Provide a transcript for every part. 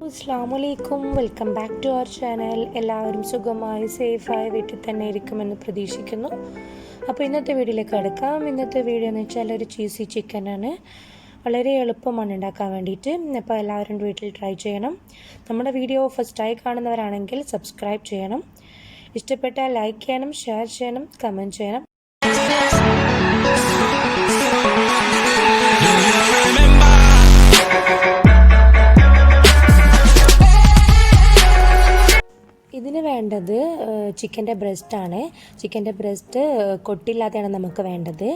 അസ്സലാമലൈക്കും, welcome back to our channel. എല്ലാവരും സുഖമായി സേഫായി വീട്ടിൽ തന്നെ ഇരിക്കുമെന്ന് പ്രതീക്ഷിക്കുന്നു. അപ്പോൾ ഇന്നത്തെ വീഡിയോയിലേക്ക് കിടക്കാം. ഇന്നത്തെ വീഡിയോ എന്ന് വെച്ചാൽ ഒരു ചീസി ചിക്കനാണ്. വളരെ എളുപ്പമാണ് ഉണ്ടാക്കാൻ വേണ്ടിയിട്ട്. അപ്പോൾ എല്ലാവരും വീട്ടിൽ ട്രൈ ചെയ്യണം. നമ്മുടെ വീഡിയോ ഫസ്റ്റായി കാണുന്നവരാണെങ്കിൽ സബ്സ്ക്രൈബ് ചെയ്യണം. ഇഷ്ടപ്പെട്ടാൽ ലൈക്ക് ചെയ്യണം, ഷെയർ ചെയ്യണം, കമൻറ്റ് ചെയ്യണം. ഇതിന് വേണ്ടത് ചിക്കൻ്റെ ബ്രസ്റ്റാണ്. ചിക്കൻ്റെ ബ്രസ്റ്റ് കൊട്ടില്ലാതെയാണ് നമുക്ക് വേണ്ടത്.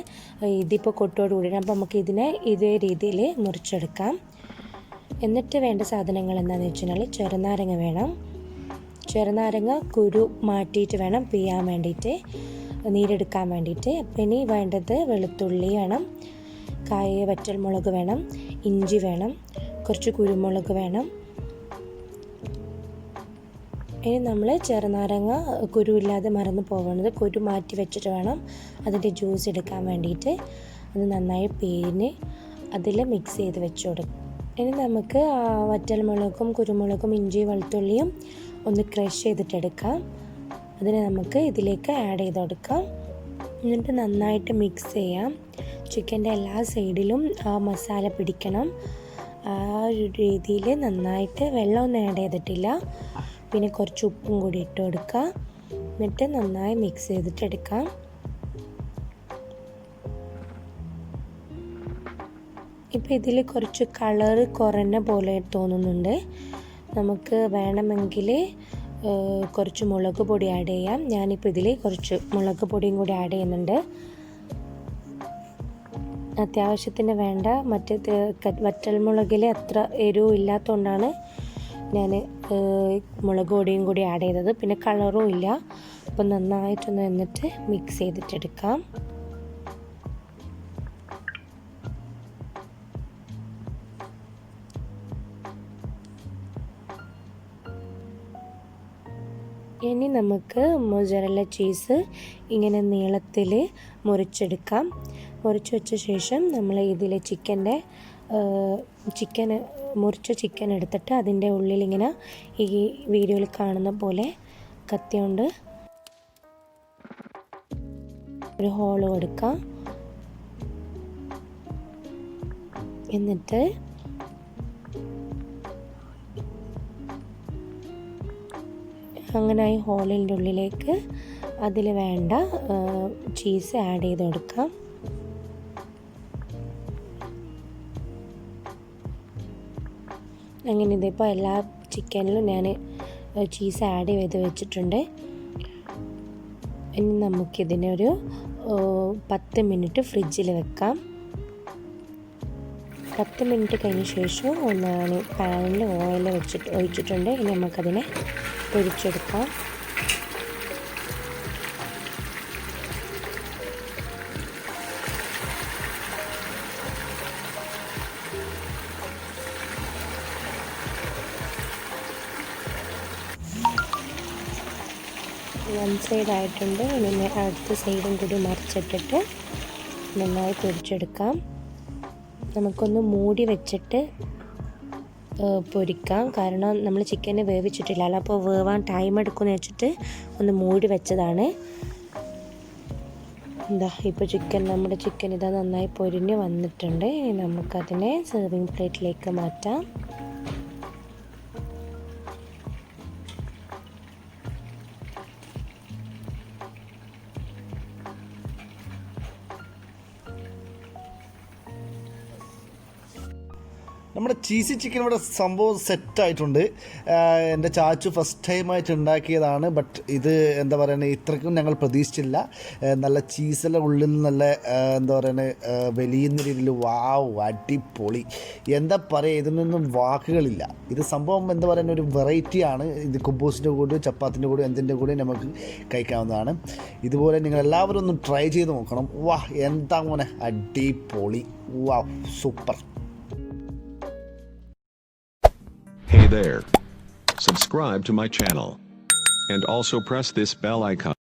ഇതിപ്പോൾ കൊട്ടോട് കൂടി അപ്പോൾ നമുക്ക് ഇതിനെ ഇതേ രീതിയിൽ മുറിച്ചെടുക്കാം. എന്നിട്ട് വേണ്ട സാധനങ്ങൾ എന്താണെന്ന് വെച്ചാൽ ചെറുനാരങ്ങ വേണം. ചെറുനാരങ്ങ കുരു മാറ്റിയിട്ട് വേണം പിയാൻ വേണ്ടിയിട്ട്, നീരെടുക്കാൻ വേണ്ടിയിട്ട്. പിന്നെ വേണ്ടത് വെളുത്തുള്ളി വേണം, വറ്റൽമുളക് വേണം, ഇഞ്ചി വേണം, കുറച്ച് കുരുമുളക് വേണം. ഇനി നമ്മൾ ചെറുനാരങ്ങ കുരുവില്ലാതെ മറന്നു പോകുന്നത്, കുരു മാറ്റി വെച്ചിട്ട് വേണം അതിൻ്റെ ജ്യൂസ് എടുക്കാൻ വേണ്ടിയിട്ട്. അത് നന്നായി പിഴിഞ്ഞ് അതിൽ മിക്സ് ചെയ്ത് വെച്ച് കൊടുക്കും. ഇനി നമുക്ക് വറ്റൽമുളകും കുരുമുളകും ഇഞ്ചി വെളുത്തുള്ളിയും ഒന്ന് ക്രഷ് ചെയ്തിട്ടെടുക്കാം. അതിനെ നമുക്ക് ഇതിലേക്ക് ആഡ് ചെയ്ത് കൊടുക്കാം. എന്നിട്ട് നന്നായിട്ട് മിക്സ് ചെയ്യാം. ചിക്കൻ്റെ എല്ലാ സൈഡിലും ആ മസാല പിടിക്കണം. ആ ഒരു രീതിയിൽ നന്നായിട്ട് വെള്ളമൊന്നും ആഡ് ചെയ്തിട്ടില്ല. പിന്നെ കുറച്ച് ഉപ്പും കൂടി ഇട്ട് കൊടുക്കുക. എന്നിട്ട് നന്നായി മിക്സ് ചെയ്തിട്ടെടുക്കാം. ഇപ്പോൾ ഇതിൽ കുറച്ച് കളറ് കുറഞ്ഞ പോലെ തോന്നുന്നുണ്ട്. നമുക്ക് വേണമെങ്കിൽ കുറച്ച് മുളക് പൊടി ആഡ് ചെയ്യാം. ഞാനിപ്പോൾ ഇതിൽ കുറച്ച് മുളക് പൊടിയും കൂടി ആഡ് ചെയ്യുന്നുണ്ട്. അത്യാവശ്യത്തിന് വേണ്ട. മറ്റേ വറ്റൽമുളകിൽ അത്ര എരിവ് ഇല്ലാത്തതുകൊണ്ടാണ് ഞാൻ മുളക് പൊടിയും കൂടി ആഡ് ചെയ്തത്. പിന്നെ കളറും ഇല്ല. അപ്പം നന്നായിട്ടൊന്ന് എന്നിട്ട് മിക്സ് ചെയ്തിട്ടെടുക്കാം. ഇനി നമുക്ക് മോzzarella ചീസ് ഇങ്ങനെ നീളത്തിൽ മുറിച്ചെടുക്കാം. മുറിച്ച് വെച്ച ശേഷം നമ്മൾ ഇതിൽ മുറിച്ച ചിക്കൻ എടുത്തിട്ട് അതിൻ്റെ ഉള്ളിൽ ഇങ്ങനെ ഈ വീഡിയോയിൽ കാണുന്ന പോലെ കത്തി കൊണ്ട് ഒരു ഹോൾ കൊടുക്കാം. എന്നിട്ട് അങ്ങനെ ഈ ഹോളിൻ്റെ ഉള്ളിലേക്ക് അതിൽ വേണ്ട ചീസ് ആഡ് ചെയ്ത് കൊടുക്കാം. അങ്ങനെ ഇതിപ്പോൾ എല്ലാ ചിക്കനിലും ഞാൻ ചീസ് ആഡ് ചെയ്ത് വെച്ചിട്ടുണ്ട്. ഇനി നമുക്കിതിനൊരു 10 മിനിറ്റ് ഫ്രിഡ്ജിൽ വെക്കാം. 10 മിനിറ്റ് കഴിഞ്ഞ ശേഷം ഞാൻ പാനിൽ ഓയിൽ ഒഴിച്ചിട്ടുണ്ട്. ഇനി നമുക്കതിനെ പൊരിച്ചെടുക്കാം. വൺ സൈഡ് ആയിട്ടുണ്ട്. ഇനി അടുത്ത സൈഡും കൂടി മറിച്ചിട്ടിട്ട് നന്നായി പൊരിച്ചെടുക്കാം. നമുക്കൊന്ന് മൂടി വെച്ചിട്ട് പൊരിക്കാം. കാരണം നമ്മൾ ചിക്കന് വേവിച്ചിട്ടില്ലല്ലോ, അപ്പോൾ വേവാൻ ടൈം എടുക്കുമെന്ന് വെച്ചിട്ട് ഒന്ന് മൂടി വെച്ചതാണ്. ഇപ്പോൾ നമ്മുടെ ചിക്കൻ ഇതാ നന്നായി പൊരിഞ്ഞ് വന്നിട്ടുണ്ട്. ഇനി നമുക്കതിനെ സെർവിങ് പ്ലേറ്റിലേക്ക് മാറ്റാം. നമ്മുടെ ചീസി ചിക്കൻ ഇവിടെ സംഭവം സെറ്റായിട്ടുണ്ട്. എൻ്റെ ചാച്ചു ഫസ്റ്റ് ടൈമായിട്ട് ഉണ്ടാക്കിയതാണ്. ബട്ട് ഇത് എന്താ പറയുന്നത്, ഇത്രയ്ക്കും ഞങ്ങൾ പ്രതീക്ഷിച്ചില്ല. നല്ല ചീസെല്ലാം ഉള്ളിൽ നല്ല എന്താ പറയുന്നത് വലിയുന്ന രീതിയിൽ വാവ്, അടിപൊളി. എന്താ പറയുക, ഇതിനൊന്നും വാക്കുകളില്ല. ഇത് സംഭവം എന്താ പറയുന്ന ഒരു വെറൈറ്റിയാണ്. ഇത് കുബൂസിൻ്റെ കൂടെ ചപ്പാത്തിൻ്റെ കൂടെ എന്തിൻ്റെ കൂടെ നമുക്ക് കഴിക്കാവുന്നതാണ്. ഇതുപോലെ നിങ്ങൾ എല്ലാവരും ഒന്ന് ട്രൈ ചെയ്ത് നോക്കണം. വാ, എന്താ മോനെ അടിപൊളി. വാ, super. Hey there. Subscribe to my channel. And also press this bell icon.